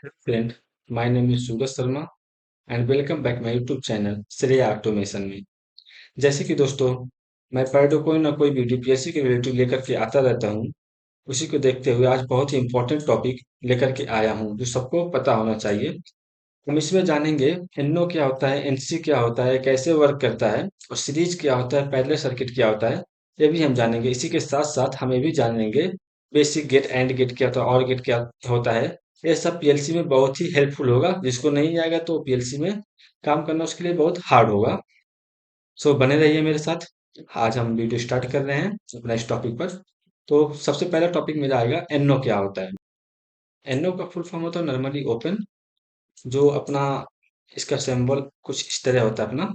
Hello friend, my name is Suraj Sharma and welcome back my YouTube channel Shreya automation में। जैसे कि दोस्तों, मैं पर डे कोई ना कोई वीडियो पीएससी के रिलेटेड लेकर के आता रहता हूँ। उसी को देखते हुए आज बहुत ही इंपॉर्टेंट टॉपिक लेकर के आया हूँ जो सबको पता होना चाहिए। हम इसमें जानेंगे एनओ क्या होता है, एनसी क्या होता है, कैसे वर्क करता है और सीरीज क्या होता है, पैरेलल सर्किट क्या होता है, ये भी हम जानेंगे। इसी के साथ साथ हम ये भी जानेंगे बेसिक गेट एंड गेट क्या होता है और गेट क्या होता है। ये सब पीएलसी में बहुत ही हेल्पफुल होगा। जिसको नहीं आएगा तो पीएलसी में काम करना उसके लिए बहुत हार्ड होगा। सो बने रहिए मेरे साथ। आज हम वीडियो स्टार्ट कर रहे हैं अपना इस टॉपिक पर। तो सबसे पहला टॉपिक मेरा आएगा एनओ क्या होता है। एनओ का फुल फॉर्म होता है नॉर्मली ओपन, जो अपना इसका सिंबल कुछ इस तरह होता है अपना।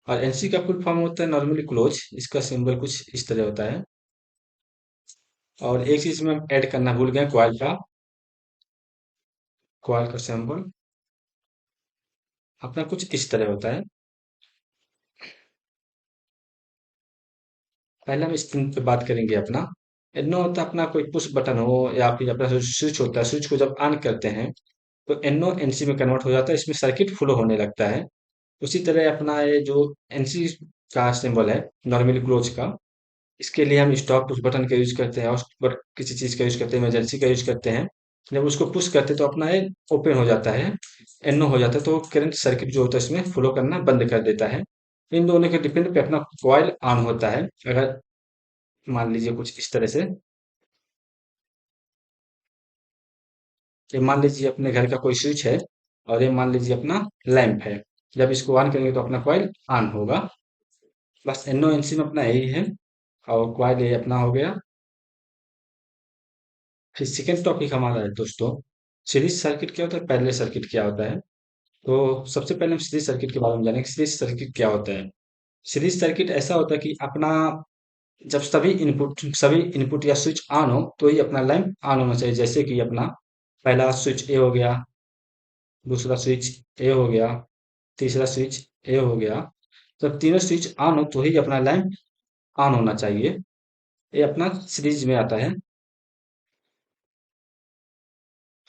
और एनसी का फुल फॉर्म होता है नॉर्मली क्लोज, इसका सिंबल कुछ इस तरह होता है। और एक चीज में हम ऐड करना भूल गए, कॉइल का सिंबल अपना कुछ इस तरह होता है। पहले हम इस पे बात करेंगे अपना। एनो होता है अपना कोई पुश बटन हो या फिर अपना स्विच होता है, स्विच को जब ऑन करते हैं तो एनो एनसी में कन्वर्ट हो जाता है, इसमें सर्किट फ्लो होने लगता है। उसी तरह अपना ये जो एनसी का सिंबल है नॉर्मली क्लोज का, इसके लिए हम स्टॉप पुश बटन का यूज करते हैं और किसी चीज का यूज करते हैं, इमरजेंसी का यूज करते हैं। जब उसको पुश करते हैं तो अपना ये ओपन हो जाता है, एनो हो जाता है, तो करंट सर्किट जो होता है इसमें फ्लो करना बंद कर देता है। इन दोनों के डिपेंड पे अपना कॉइल ऑन होता है। अगर मान लीजिए कुछ इस तरह से, ये मान लीजिए अपने घर का कोई स्विच है और ये मान लीजिए अपना लैंप है। जब इसको ऑन करेंगे तो अपना कॉइल ऑन होगा। बस एनो एनसी में अपना यही है। और कॉइल ये अपना हो गया। फिर सेकेंड टॉपिक हमारा है दोस्तों, सीरीज सर्किट क्या होता है, पैरेलल सर्किट क्या होता है। तो सबसे पहले हम सीरीज सर्किट के बारे में जानेंगे। सीरीज सर्किट क्या होता है। सीरीज सर्किट ऐसा होता है कि अपना जब सभी इनपुट या स्विच ऑन हो तो ही अपना लैंप ऑन होना चाहिए। जैसे कि अपना पहला स्विच ए हो गया, दूसरा स्विच ए हो गया, तीसरा स्विच ए हो गया। जब तीनों स्विच ऑन हो तो ही अपना लैंप ऑन होना चाहिए। ये अपना सीरीज में आता है।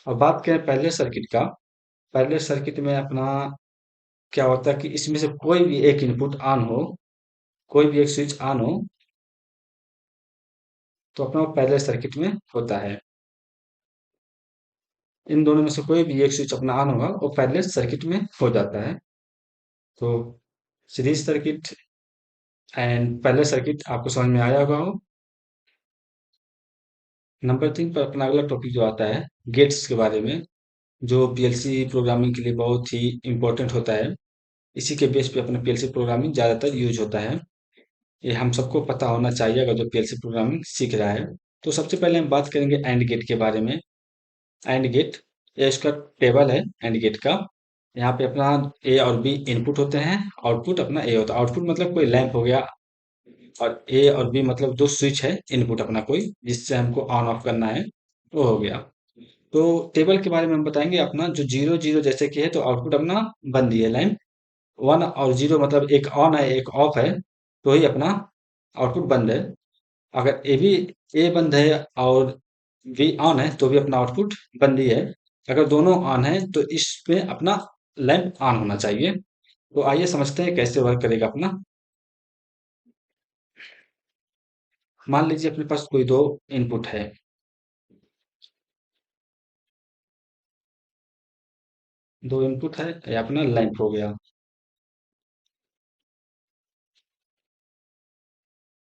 अब बात करें पैरेलल सर्किट का। पैरेलल सर्किट में अपना क्या होता है कि इसमें से कोई भी एक इनपुट ऑन हो, कोई भी एक स्विच ऑन हो तो अपना पैरेलल सर्किट में होता है। इन दोनों में से कोई भी एक स्विच अपना ऑन होगा वो पैरेलल सर्किट में हो जाता है। तो series circuit and parallel circuit आपको समझ में आया होगा हो। नंबर 3 पर अपना अगला टॉपिक जो आता है गेट्स के बारे में, जो पीएलसी प्रोग्रामिंग के लिए बहुत ही इम्पोर्टेंट होता है। इसी के बेस पे अपना पीएलसी प्रोग्रामिंग ज़्यादातर यूज होता है। ये हम सबको पता होना चाहिए अगर जो पीएलसी प्रोग्रामिंग सीख रहा है। तो सबसे पहले हम बात करेंगे एंड गेट के बारे में। एंड गेट, ये इसका टेबल है एंड गेट का। यहाँ पे अपना ए और बी इनपुट होते हैं, आउटपुट अपना ए होता है। आउटपुट मतलब कोई लैंप हो गया, और ए और बी मतलब दो स्विच है इनपुट अपना कोई, जिससे हमको ऑन ऑफ करना है, वो हो गया। तो टेबल के बारे में हम बताएंगे अपना जो जीरो जीरो जैसे कि है तो आउटपुट अपना बंद ही है लाइन। वन और जीरो मतलब एक ऑन है एक ऑफ है, तो ही अपना आउटपुट बंद है। अगर ए बंद है और बी ऑन है तो भी अपना आउटपुट बंद ही है। अगर दोनों ऑन है तो इसमें अपना लैंप ऑन होना चाहिए। तो आइए समझते हैं कैसे वर्क करेगा अपना। मान लीजिए अपने पास कोई दो इनपुट है। दो इनपुट है, ये अपना लैंप हो गया।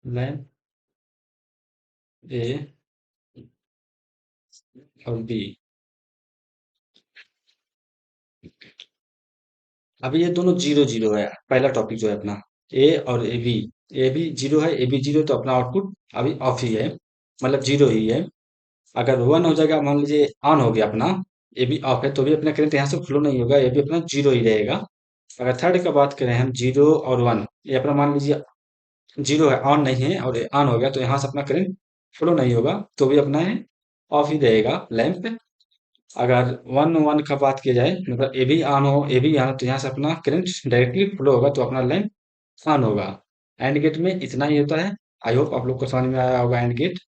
लैंप ए और बी। अभी ये दोनों जीरो जीरो है। पहला टॉपिक जो है अपना ए और ए बी जीरो है, ए बी जीरो, तो अपना आउटपुट अभी ऑफ ही है, मतलब जीरो ही है। अगर वन हो जाएगा, मान लीजिए ऑन हो गया अपना, ये भी ऑफ है, तो भी अपना करंट यहाँ से फ्लो नहीं होगा, ये भी अपना जीरो ही रहेगा। अगर थर्ड का बात करें हम, जीरो और वन, ये अपना मान लीजिए जीरो है, ऑन नहीं है, और ऑन हो गया तो यहाँ से अपना करंट फ्लो नहीं होगा, तो भी अपना है ऑफ ही रहेगा लैंप। अगर वन वन का बात किया जाए, मतलब ए भी ऑन हो ए भी ऑन हो, तो यहाँ से अपना करंट डायरेक्टली फ्लो होगा, तो अपना लैंप ऑन होगा। एंड गेट में इतना ही होता है। आई होप आप लोग को समझ में आया होगा एंड गेट।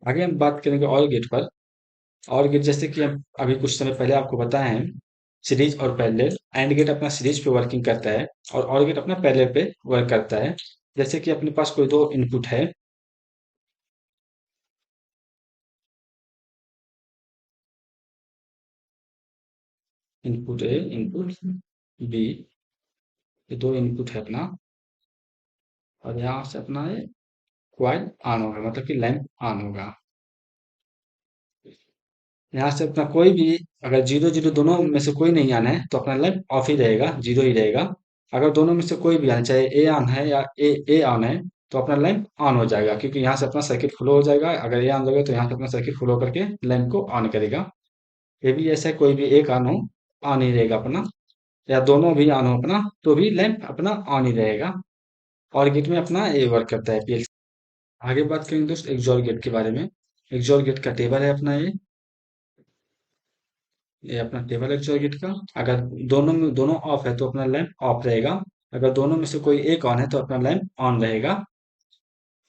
आगे हम बात करेंगे और गेट पर। और गेट जैसे कि हम अभी कुछ समय पहले आपको बताए हैं, सीरीज और पैरेलल। एंड गेट अपना सीरीज पे वर्किंग करता है और गेट अपना पैरेलल पे वर्क करता है। जैसे कि अपने पास कोई दो इनपुट है, इनपुट ए, इनपुट बी, ये दो इनपुट है अपना। और यहाँ से अपना ये क्वाइल ऑन होगा, मतलब कि लैंप ऑन होगा। यहाँ से अपना कोई भी, अगर जीरो जीरो दोनों में से कोई नहीं आना है तो अपना लैंप ऑफ ही रहेगा, जीरो ही रहेगा। अगर दोनों में से कोई भी आना, चाहे ए ऑन है या ए ऑन है, तो अपना लैंप ऑन हो जाएगा, क्योंकि यहाँ से अपना सर्किट फ्लो हो जाएगा। अगर ए ऑन लगेगा तो यहाँ से अपना सर्किट फ्लो करके लैंप को ऑन करेगा। ये भी ऐसा है, कोई भी एक ऑन हो, ऑन ही रहेगा अपना। या दोनों भी ऑन हो अपना, तो भी लैंप अपना ऑन ही रहेगा। और गेट में अपना ये वर्क करता है, पीएलसी। आगे बात करेंगे दोस्त एक्सॉर गेट के बारे में। एक्सॉर गेट का टेबल है अपना ये अपना टेबल है एक्सॉर गेट का। अगर दोनों में दोनों ऑफ है तो अपना लैंप ऑफ रहेगा। अगर दोनों में से कोई एक ऑन है तो अपना लैंप ऑन रहेगा।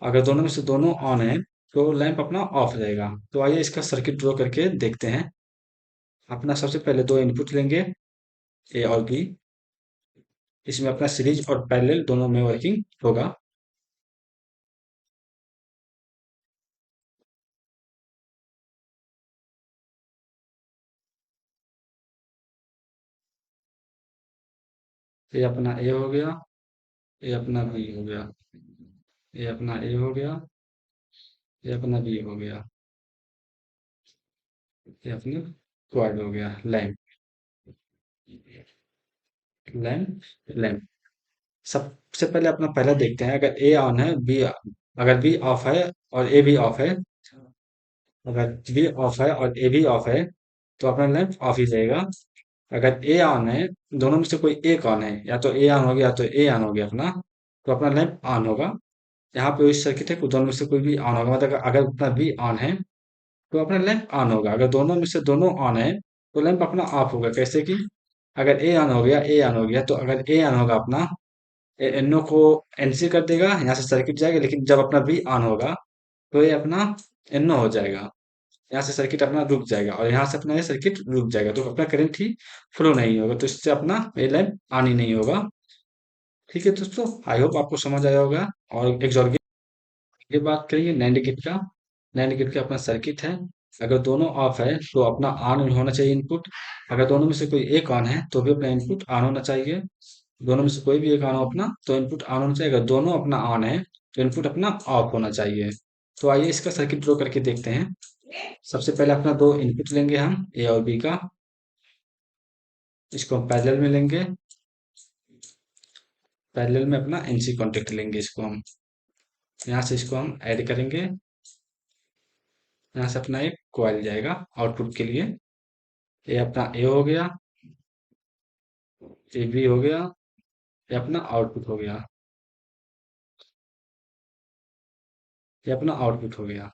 अगर दोनों में से दोनों ऑन है तो लैंप अपना ऑफ रहेगा। तो आइए इसका सर्किट ड्रॉ करके देखते हैं। अपना सबसे पहले दो इनपुट लेंगे, ए और बी। इसमें अपना सीरीज और पैरेलल दोनों में वर्किंग होगा। ये अपना ए हो गया, ये अपना बी हो गया, ये अपना ए हो गया, ये अपना बी हो गया, ये अपना क्वाड हो गया, लैंप, लैंप, लैंप। सबसे पहले अपना पहला देखते हैं। अगर ए ऑन है, बी, अगर बी ऑफ है और ए भी ऑफ है, अगर बी ऑफ है और ए भी ऑफ है, तो अपना लैंप ऑफ ही रहेगा। अगर ए ऑन है, दोनों में से कोई एक ऑन है, या तो ए ऑन हो गया तो ए ऑन हो गया अपना, तो अपना लैंप ऑन होगा। यहाँ पे वही सर्किट है कि दोनों में से कोई भी ऑन होगा, मतलब अगर अपना बी ऑन है तो अपना लैंप ऑन होगा। अगर दोनों में से दोनों ऑन है तो लैंप अपना ऑफ होगा। कैसे कि अगर ए ऑन हो गया, ए ऑन हो गया, तो अगर ए ऑन होगा अपना, एनो को एनसी कर देगा, यहाँ से सर्किट जाएगा। लेकिन जब अपना बी ऑन होगा तो ये अपना एनो हो जाएगा, यहाँ से सर्किट अपना रुक जाएगा और यहाँ से अपना ये सर्किट रुक जाएगा, तो अपना करंट ही फ्लो नहीं होगा, तो इससे अपना ये लैंप ऑन ही नहीं होगा। ठीक है दोस्तों, आई होप आपको समझ आया होगा। और एक और ये बात करेंगे नैंड गेट का। नैंड गेट का अपना सर्किट है। अगर दोनों ऑफ है तो अपना ऑन होना चाहिए इनपुट। अगर दोनों में से कोई एक ऑन है तो भी अपना इनपुट ऑन होना चाहिए। दोनों में से कोई भी एक ऑन हो अपना, तो इनपुट ऑन होना चाहिए। अगर दोनों अपना ऑन है तो इनपुट अपना ऑफ होना चाहिए। तो आइए इसका सर्किट ड्रॉ करके देखते हैं। सबसे पहले अपना दो इनपुट लेंगे हम, ए और बी का। इसको हम पैरेलल में लेंगे। पैरेलल में अपना एनसी कॉन्टेक्ट लेंगे, इसको हम यहाँ से इसको हम ऐड करेंगे। यहाँ से अपना एक कॉइल जाएगा आउटपुट के लिए। ये अपना ए हो गया, ये बी हो गया, ये अपना आउटपुट हो गया, ये अपना आउटपुट हो गया।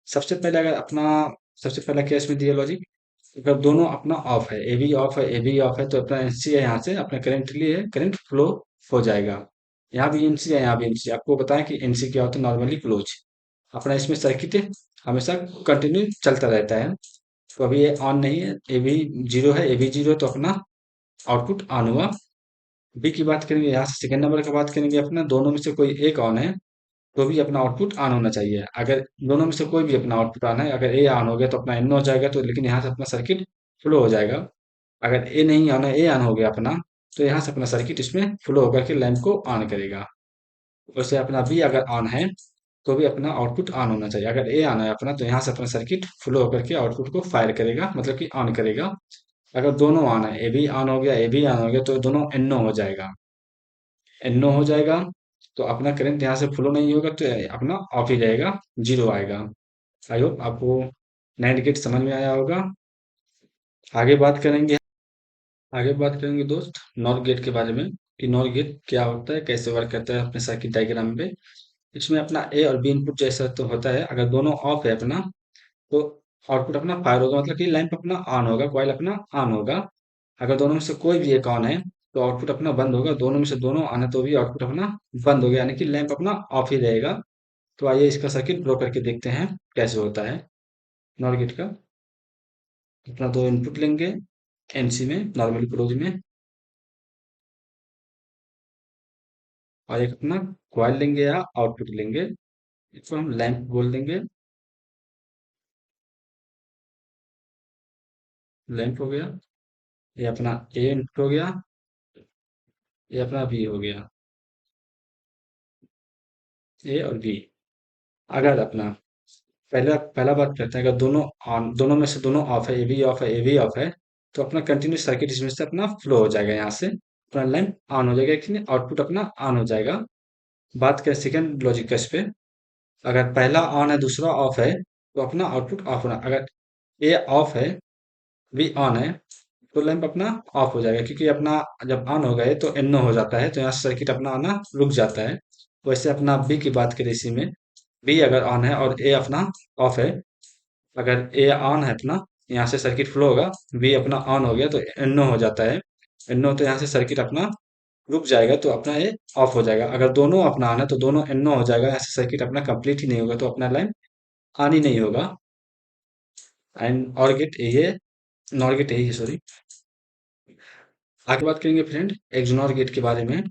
सबसे पहले अगर अपना, सबसे पहला केस में दिया लॉजिक, अगर दोनों अपना ऑफ है, ए बी ऑफ है, ए बी ऑफ है, तो अपना एनसी है, यहाँ से अपना करंट लिए करंट फ्लो हो जाएगा। यहाँ भी एनसी है, यहाँ भी एनसी। आपको बताएं कि एनसी क्या होता है, नॉर्मली क्लोज। अपना इसमें सर्किट हमेशा कंटिन्यू चलता रहता है। तो अभी ये ऑन नहीं है, ए बी जीरो है, ए बी जीरो है, तो अपना आउटपुट ऑन हुआ। बी की बात करेंगे, यहाँ से सेकंड नंबर का बात करेंगे। अपना दोनों में से कोई एक ऑन है तो भी अपना आउटपुट ऑन होना चाहिए। अगर दोनों में से कोई भी अपना आउटपुट ऑन है, अगर ए ऑन हो गया तो अपना एन हो जाएगा, तो लेकिन यहाँ से अपना सर्किट फ्लो हो जाएगा। अगर ए नहीं ऑन है, ए ऑन हो गया अपना, तो यहाँ से अपना सर्किट इसमें फ्लो होकर के लैंप को ऑन करेगा। वैसे अपना बी अगर ऑन है तो भी अपना आउटपुट ऑन होना चाहिए। अगर ए ऑन है अपना, तो यहाँ से अपना सर्किट फ्लो होकर के आउटपुट को फायर करेगा, मतलब कि ऑन करेगा। अगर दोनों ऑन है, ए भी ऑन हो गया, ए भी ऑन हो गया, तो दोनों एनो हो जाएगा, एनो हो जाएगा। तो अपना करंट यहाँ से फ्लो नहीं होगा, तो अपना ऑफ ही रहेगा, जीरो आएगा। आई होप आपको नाइट गेट समझ में आया होगा। आगे बात करेंगे, आगे बात करेंगे दोस्त नॉर गेट के बारे में, कि नॉर गेट क्या होता है, कैसे वर्क करता है अपने सर्किट डायग्राम पे। इसमें अपना ए और बी इनपुट जैसा तो होता है। अगर दोनों ऑफ है अपना, तो आउटपुट अपना फायर होगा, मतलब कि लैंप अपना ऑन होगा, कॉइल अपना ऑन होगा। अगर दोनों में से कोई भी एक ऑन है तो आउटपुट अपना बंद होगा। दोनों में से दोनों ऑन है तो भी आउटपुट अपना बंद होगा, यानी कि लैंप अपना ऑफ ही रहेगा। तो आइए इसका सर्किट ड्रॉ करके देखते हैं कैसे होता है नॉर गेट का। अपना दो इनपुट लेंगे एनसी में, नॉर्मली क्लोज में, और एक अपना कॉइल लेंगे या आउटपुट लेंगे, इसको हम लैंप बोल देंगे। लैंप हो गया, ये अपना ए इनपुट हो गया, ये अपना बी हो गया, ए और बी। अगर अपना पहला पहला बात करते हैं, अगर दोनों ऑन, दोनों में से दोनों ऑफ है, ए बी ऑफ है, ए बी ऑफ है, तो अपना कंटिन्यू सर्किट इसमें से अपना फ्लो हो जाएगा, यहाँ से अपना लैंप ऑन हो जाएगा, इसलिए आउटपुट अपना ऑन हो जाएगा। बात करें सेकंड लॉजिक का इस पे, अगर पहला ऑन है दूसरा ऑफ है, तो अपना आउटपुट ऑफ होना, अगर ए ऑफ है बी ऑन है, तो लैंप अपना ऑफ हो जाएगा, क्योंकि अपना जब ऑन हो गए तो एनो हो जाता है, तो यहाँ से सर्किट अपना आना रुक जाता है। वैसे अपना बी की बात करें इसी में, बी अगर ऑन है और ए अपना ऑफ है, अगर ए ऑन है अपना, यहाँ से सर्किट फ्लो होगा, बी अपना ऑन हो गया तो एनो हो जाता है, एनो तो यहाँ से सर्किट अपना रुक जाएगा, तो अपना ये ऑफ हो जाएगा। अगर दोनों अपना ऑन है तो दोनों एनो हो जाएगा, यहाँ से सर्किट अपना कंप्लीट ही नहीं होगा, तो अपना लाइन ऑन ही नहीं होगा। एंड और गेट ये नॉर गेट यही है, सॉरी। आगे बात करेंगे फ्रेंड एक्सनॉर गेट के बारे में।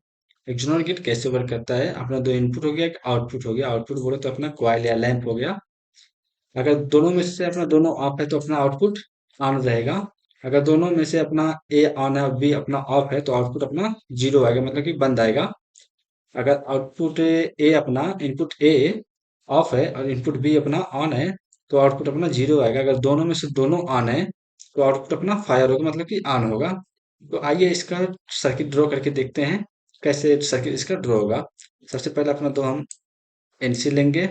एक्सनॉर गेट कैसे वर्क करता है, अपना दो इनपुट हो गया, एक आउटपुट हो गया, आउटपुट बोले तो अपना कॉइल या लैंप हो गया। अगर दोनों में से अपना दोनों ऑफ है तो अपना आउटपुट ऑन रहेगा। अगर दोनों में से अपना ए ऑन है और बी अपना ऑफ है, तो आउटपुट अपना जीरो आएगा, मतलब कि बंद आएगा। अगर आउटपुट ए अपना इनपुट ए ऑफ है और इनपुट बी अपना ऑन है, तो आउटपुट अपना जीरो आएगा। अगर दोनों में से दोनों ऑन है, तो आउटपुट अपना फायर होगा, मतलब कि ऑन होगा। तो आइए इसका सर्किट ड्रॉ करके देखते हैं कैसे सर्किट इसका ड्रॉ होगा। सबसे पहले अपना दो हम एनसी लेंगे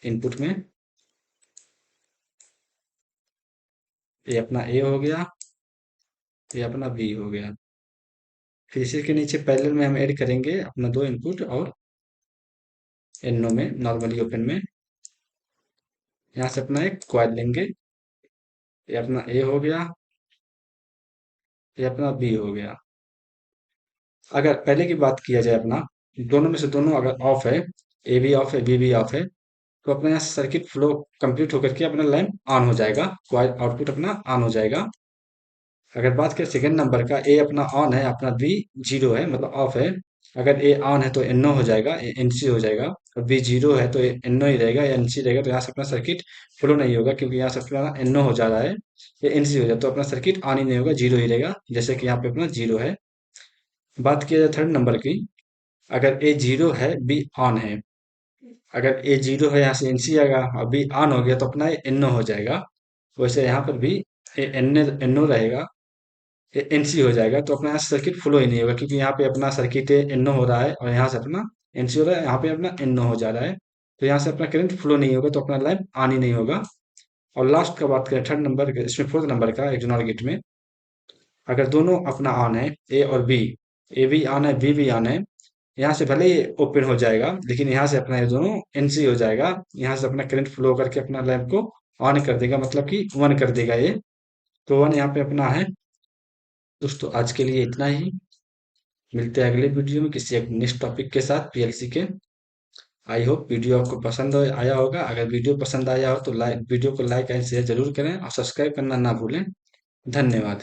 इनपुट में, ये अपना ए हो गया, ये अपना बी हो गया। फिर इसी के नीचे पैरेलल में हम ऐड करेंगे अपना दो इनपुट और एनो में, नॉर्मली ओपन में, यहाँ से अपना एक क्वाड लेंगे, ये अपना ए हो गया, ये अपना बी हो गया। अगर पहले की बात किया जाए अपना, दोनों में से दोनों अगर ऑफ है, ए भी ऑफ है बी भी ऑफ है, तो अपना यहाँ सर्किट फ्लो कंप्लीट होकर के अपना लैंप ऑन हो जाएगा, क्वाड आउटपुट अपना ऑन हो जाएगा। अगर बात करें सेकंड नंबर का, ए अपना ऑन है, अपना बी जीरो है, मतलब ऑफ है। अगर ए ऑन है तो एनओ हो जाएगा, एनसी हो जाएगा, और बी जीरो है तो एनओ ही रहेगा, एनसी रहेगा, तो यहाँ से अपना सर्किट फ्लो नहीं होगा, क्योंकि यहाँ से अपना एनओ हो जा रहा है, ये एनसी हो जाए तो अपना सर्किट ऑन ही नहीं होगा, जीरो ही रहेगा, जैसे कि यहाँ पे अपना जीरो है। बात किया जाए थर्ड नंबर की, अगर ए जीरो है बी ऑन है, अगर ए जीरो है यहाँ से एनसी आएगा, और बी ऑन हो गया तो अपना एनओ हो जाएगा। वैसे यहाँ पर भी एन एनओ रहेगा, एनसी हो जाएगा, तो अपना यहाँ सर्किट फ्लो ही नहीं होगा, क्योंकि यहाँ पे अपना सर्किट एनओ हो रहा है और यहाँ से अपना एनसी हो रहा है, यहाँ पे अपना एनओ हो जा रहा है, तो यहाँ से अपना करंट फ्लो नहीं होगा, तो अपना लाइन ऑन ही नहीं होगा। और लास्ट का बात करें थर्ड नंबर इसमें फोर्थ नंबर का एक्सोनर गेट में, अगर दोनों अपना ऑन है, ए और बी, ए भी ऑन है बी भी ऑन है, यहाँ से भले ही ओपन हो जाएगा, लेकिन यहाँ से अपना ये दोनों एनसी हो जाएगा, यहाँ से अपना करंट फ्लो करके अपना लैंप को ऑन कर देगा, मतलब कि वन कर देगा ये। तो वन यहाँ पे अपना है। दोस्तों आज के लिए इतना ही, मिलते हैं अगले वीडियो में किसी एक नेक्स्ट टॉपिक के साथ पीएलसी के। आई होप वीडियो आपको पसंद आया होगा। अगर वीडियो पसंद आया हो तो लाइक वीडियो को लाइक एंड शेयर जरूर करें और सब्सक्राइब करना ना भूलें। धन्यवाद।